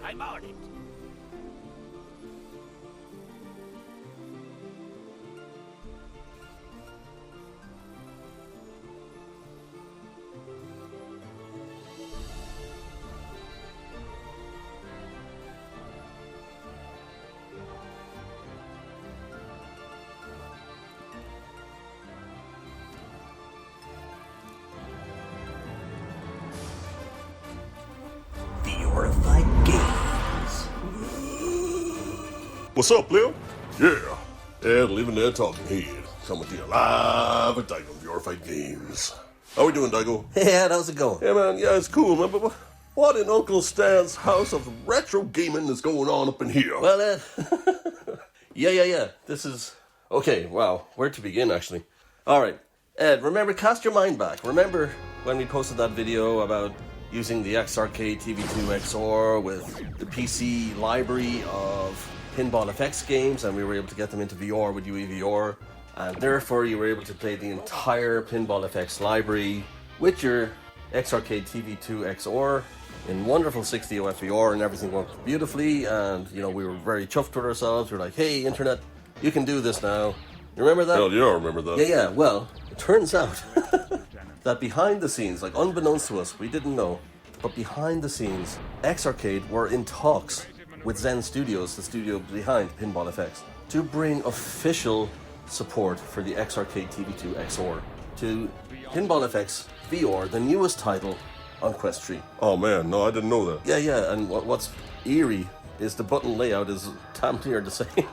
I'm on it. VRified Games. What's up, Lil? Yeah, Ed living there talking head. Coming to you live at Daigo VRified Games. How we doing, Daigo? Yeah, how's it going? Yeah, man, yeah, it's cool, man, but what in Uncle Stan's house of retro gaming is going on up in here? Well, yeah. This is... Okay, wow, where to begin, actually? Alright, Ed, remember, cast your mind back. Remember when we posted that video about using the X Arcade TV2 XR with the PC library of Pinball FX games, and we were able to get them into VR with UEVR, and therefore you were able to play the entire Pinball FX library with your X Arcade TV2 XR in wonderful 60 OFVR, and everything worked beautifully, and you know, we were very chuffed with ourselves. We were like, hey internet, you can do this now. You remember that? Hell yeah, I remember that. Yeah, well, it turns out that behind the scenes, like unbeknownst to us, we didn't know, but behind the scenes, X Arcade were in talks with Zen Studios, the studio behind Pinball FX, to bring official support for the X Arcade TV2 XR to Pinball FX VR, the newest title on Quest 3. Oh man, no, I didn't know that. Yeah, and what's eerie is the button layout is damn near the same.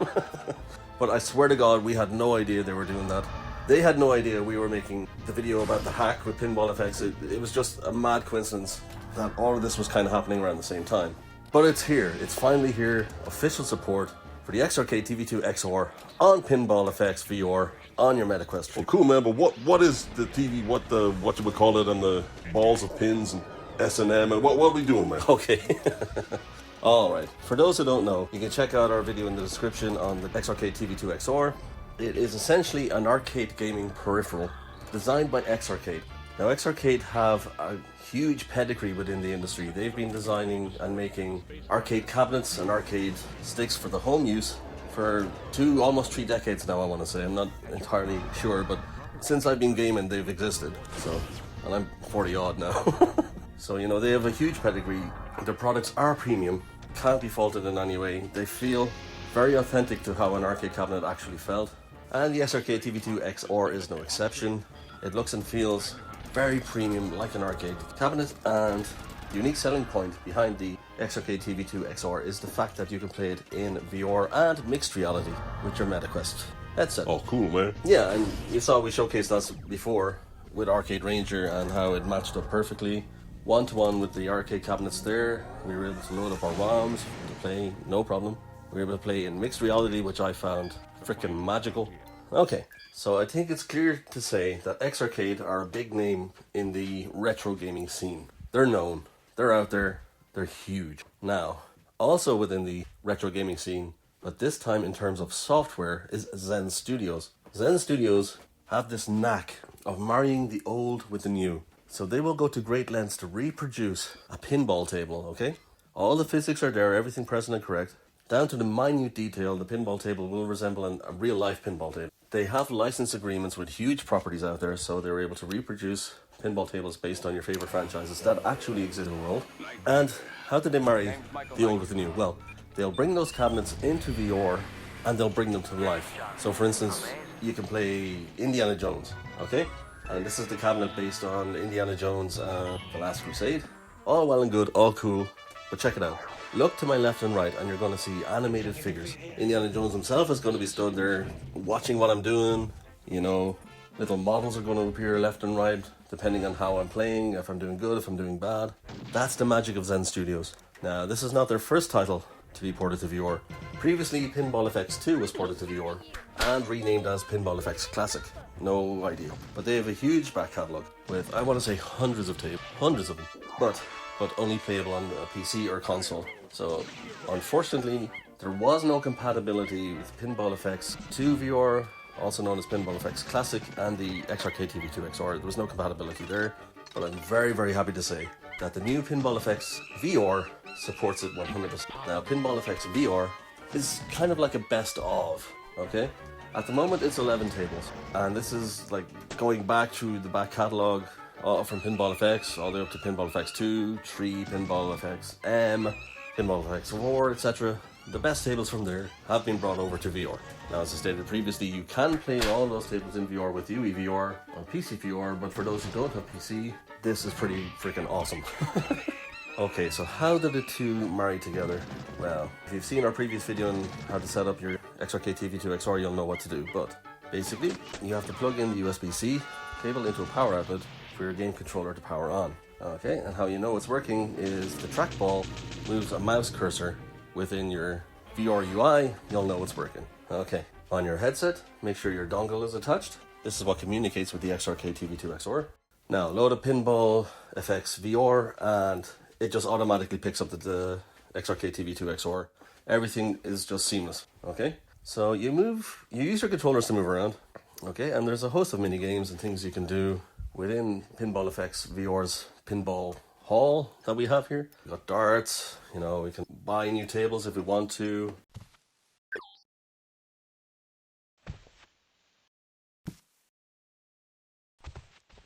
But I swear to God, we had no idea they were doing that. They had no idea we were making the video about the hack with Pinball FX. It was just a mad coincidence that all of this was kind of happening around the same time. But it's here. It's finally here. Official support for the XRK TV2 XR on Pinball FX VR on your MetaQuest. Well, cool, man, but what is the TV, what you would call it, and the balls of pins and S&M, and what are we doing, man? Okay. Alright, for those who don't know, you can check out our video in the description on the XRK TV2 XR. It is essentially an arcade gaming peripheral designed by X Arcade. Now, X Arcade have a huge pedigree within the industry. They've been designing and making arcade cabinets and arcade sticks for the home use for almost 3 decades now, I want to say. I'm not entirely sure, but since I've been gaming, they've existed. So, and I'm 40 odd now. So, you know, they have a huge pedigree. Their products are premium, can't be faulted in any way. They feel very authentic to how an arcade cabinet actually felt. And the XRK TV2 XR is no exception. It looks and feels very premium, like an arcade cabinet, and the unique selling point behind the XRK TV2 XR is the fact that you can play it in VR and mixed reality with your MetaQuest headset. Oh, cool, man. Yeah, and you saw we showcased that before with Arcade Ranger and how it matched up perfectly. One-to-one with the arcade cabinets there. We were able to load up our ROMs to play, no problem. We were able to play in mixed reality, which I found freaking magical. Okay, so I think it's clear to say that X Arcade are a big name in the retro gaming scene. They're known, they're out there, they're huge. Now, also within the retro gaming scene, but this time in terms of software, is Zen Studios. Zen Studios have this knack of marrying the old with the new. So they will go to great lengths to reproduce a pinball table, okay? All the physics are there, everything present and correct. Down to the minute detail, the pinball table will resemble a real-life pinball table. They have license agreements with huge properties out there, so they're able to reproduce pinball tables based on your favorite franchises that actually exist in the world. And how do they marry the old with the new? Well, they'll bring those cabinets into VR and they'll bring them to life. So for instance, you can play Indiana Jones, okay? And this is the cabinet based on Indiana Jones, The Last Crusade. All well and good, all cool, but check it out. Look to my left and right and you're going to see animated figures. Indiana Jones himself is going to be stood there watching what I'm doing. You know, little models are going to appear left and right depending on how I'm playing, if I'm doing good, if I'm doing bad. That's the magic of Zen Studios. Now, this is not their first title to be ported to VR. Previously, Pinball FX 2 was ported to VR and renamed as Pinball FX Classic. No idea. But they have a huge back catalogue with, I want to say, hundreds of tapes. Hundreds of them. But only playable on a PC or console. So, unfortunately, there was no compatibility with Pinball FX 2 VR, also known as Pinball FX Classic, and the XRK TV2 XR. There was no compatibility there. But I'm very, very happy to say that the new Pinball FX VR supports it 100%. Now, Pinball FX VR is kind of like a best of, okay? At the moment, it's 11 tables, and this is like going back through the back catalogue from Pinball FX all the way up to Pinball FX 2, 3, Pinball FX M, Pinball FX 4, etc. The best tables from there have been brought over to VR. Now, as I stated previously, you can play all those tables in VR with UE VR on PC VR, but for those who don't have PC, this is pretty freaking awesome. Okay, so how did the two marry together? Well, if you've seen our previous video on how to set up your XRK TV2 XR, you'll know what to do. But basically, you have to plug in the USB-C cable into a power outlet for your game controller to power on. Okay, and how you know it's working is the trackball moves a mouse cursor within your VR UI, you'll know it's working. Okay, on your headset, make sure your dongle is attached. This is what communicates with the XRK TV2 XR. Now, load up Pinball FX VR and it just automatically picks up the XRK TV2 XR. Everything is just seamless, okay? So you use your controllers to move around, okay? And there's a host of mini games and things you can do within Pinball FX VR's Pinball Hall that we have here. We've got darts, you know, we can buy new tables if we want to.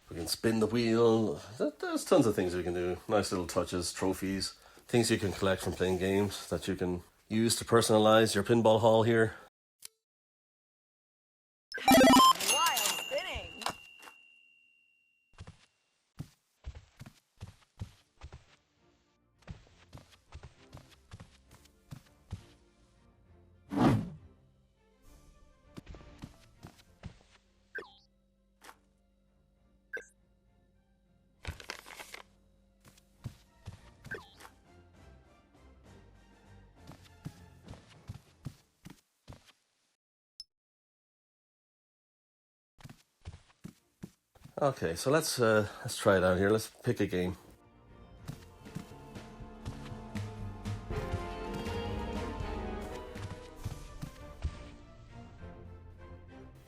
We can spin the wheel. There's tons of things we can do. Nice little touches, trophies, things you can collect from playing games that you can use to personalize your pinball hall here. Wild spinning. Okay, so let's try it out here. Let's pick a game.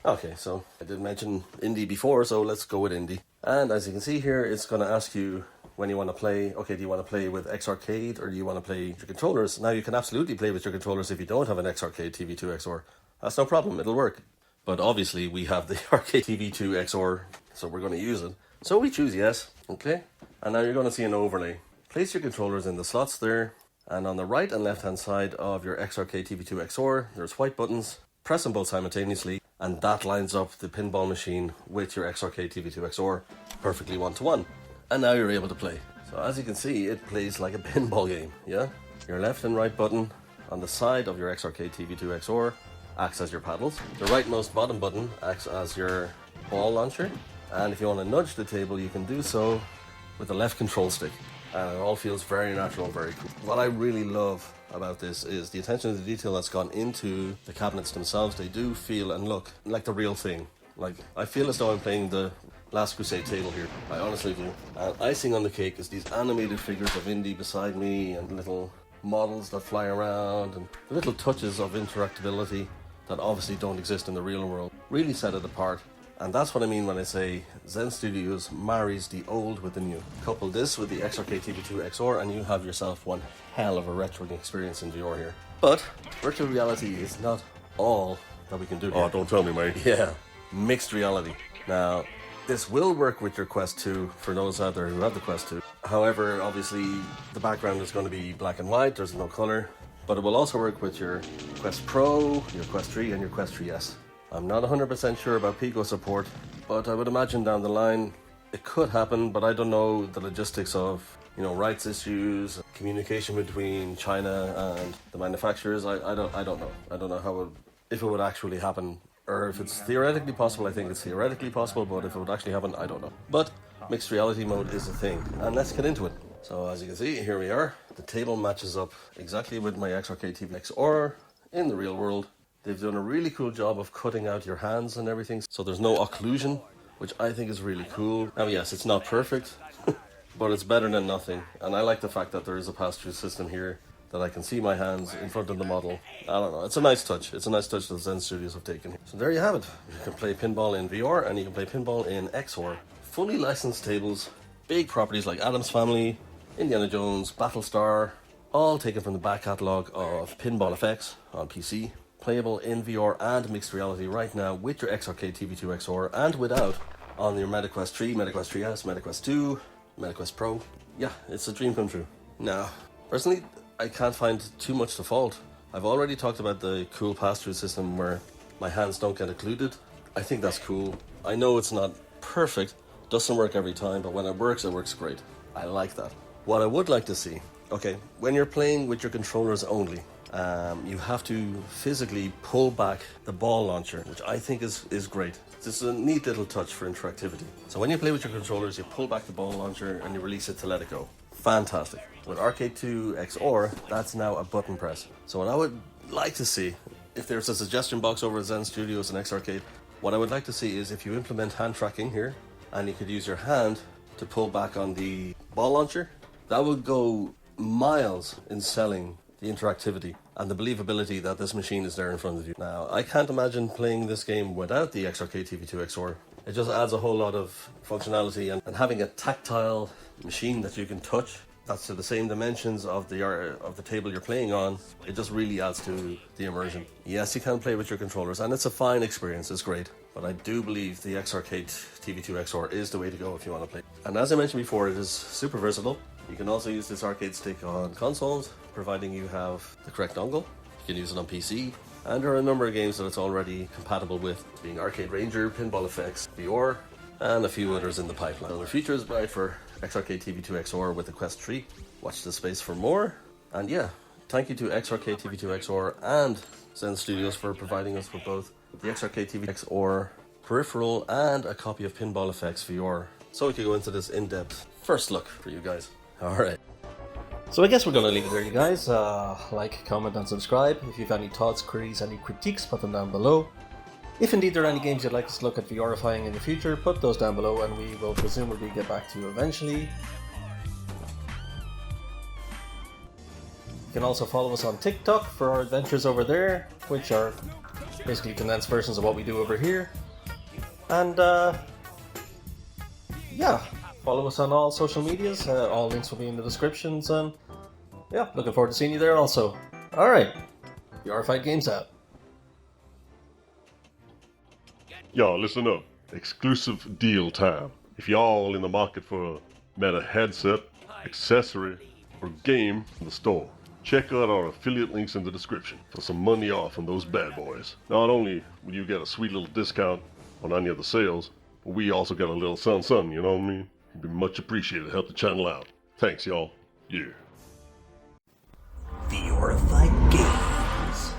Okay, so I did mention Indy before, so let's go with Indy. And as you can see here, it's going to ask you when you want to play. Okay, do you want to play with X Arcade or do you want to play your controllers? Now, you can absolutely play with your controllers if you don't have an X Arcade TV2 XR. That's no problem, it'll work. But obviously, we have the Arcade TV2 XR, so we're going to use it. So we choose yes, okay? And now you're going to see an overlay. Place your controllers in the slots there, and on the right and left hand side of your XRK TV2 XR, there's white buttons. Press them both simultaneously, and that lines up the pinball machine with your XRK TV2 XR perfectly one-to-one. And now you're able to play. So as you can see, it plays like a pinball game, yeah? Your left and right button on the side of your XRK TV2 XR acts as your paddles. The rightmost bottom button acts as your ball launcher. And if you want to nudge the table, you can do so with the left control stick. And it all feels very natural, very cool. What I really love about this is the attention to the detail that's gone into the cabinets themselves. They do feel and look like the real thing. Like, I feel as though I'm playing the Last Crusade table here. I honestly do. And icing on the cake is these animated figures of Indy beside me and little models that fly around and the little touches of interactability that obviously don't exist in the real world. Really set it apart. And that's what I mean when I say Zen Studios marries the old with the new. Couple this with the XRK TV2 XR and you have yourself one hell of a retro experience in VR here. But virtual reality is not all that we can do here. Oh, don't tell me, mate. Yeah, mixed reality. Now, this will work with your Quest 2 for those out there who have the Quest 2. However, obviously, the background is going to be black and white, there's no color. But it will also work with your Quest Pro, your Quest 3 and your Quest 3S. I'm not 100% sure about Pico support, but I would imagine down the line it could happen, but I don't know the logistics of, you know, rights issues, communication between China and the manufacturers. I don't know. I don't know how if it would actually happen, or if it's theoretically possible. I think it's theoretically possible, but if it would actually happen, I don't know. But mixed reality mode is a thing, and let's get into it. So as you can see, here we are. The table matches up exactly with my XRK TV XR in the real world. They've done a really cool job of cutting out your hands and everything, so there's no occlusion, which I think is really cool. Now yes, it's not perfect, but it's better than nothing. And I like the fact that there is a pass-through system here, that I can see my hands in front of the model. I don't know, it's a nice touch. It's a nice touch that Zen Studios have taken. So there you have it. You can play pinball in VR and you can play pinball in XR. Fully licensed tables, big properties like Addams Family, Indiana Jones, Battlestar, all taken from the back catalogue of Pinball FX on PC, playable in VR and mixed reality right now with your X Arcade TV2 XR and without on your MetaQuest 3, MetaQuest 3S, MetaQuest 2, MetaQuest Pro. Yeah, it's a dream come true. Now, personally, I can't find too much to fault. I've already talked about the cool pass-through system where my hands don't get occluded. I think that's cool. I know it's not perfect, doesn't work every time, but when it works great. I like that. What I would like to see, okay, when you're playing with your controllers only, you have to physically pull back the ball launcher, which I think is great. This is a neat little touch for interactivity. So when you play with your controllers, you pull back the ball launcher and you release it to let it go. Fantastic. With Arcade 2 XR, that's now a button press. So what I would like to see, if there's a suggestion box over at Zen Studios and X Arcade, what I would like to see is if you implement hand tracking here, and you could use your hand to pull back on the ball launcher, that would go miles in selling the interactivity and the believability that this machine is there in front of you. Now, I can't imagine playing this game without the XRK TV2 XR. It just adds a whole lot of functionality, and having a tactile machine that you can touch, that's to the same dimensions of the table you're playing on, it just really adds to the immersion. Yes, you can play with your controllers, and it's a fine experience, it's great. But I do believe the XRK TV2 XR is the way to go if you want to play. And as I mentioned before, it is super versatile. You can also use this arcade stick on consoles, providing you have the correct dongle. You can use it on PC, and there are a number of games that it's already compatible with, being Arcade Ranger, Pinball FX VR, and a few others in the pipeline. So the future is bright for XRK TV2 XR with the Quest 3. Watch this space for more. And yeah, thank you to XRK TV2 XR and Zen Studios for providing us with both the XRK TV XR peripheral and a copy of Pinball FX VR, so we could go into this in-depth first look for you guys. Alright. So I guess we're going to leave it there, you guys. Like, comment and subscribe. If you have any thoughts, queries, any critiques, put them down below. If indeed there are any games you'd like us to look at VRifying in the future, put those down below and we will presumably get back to you eventually. You can also follow us on TikTok for our adventures over there, which are basically condensed versions of what we do over here. And yeah, follow us on all social medias. All links will be in the descriptions, and yeah, looking forward to seeing you there also. Alright, VRified Games out. Y'all, listen up. Exclusive deal time. If y'all in the market for a meta headset, accessory, or game from the store, check out our affiliate links in the description for some money off on those bad boys. Not only will you get a sweet little discount on any of the sales, but we also get a little something, you know what I mean? It'd be much appreciated. Help the channel out. Thanks, y'all. Yeah. VRified Games.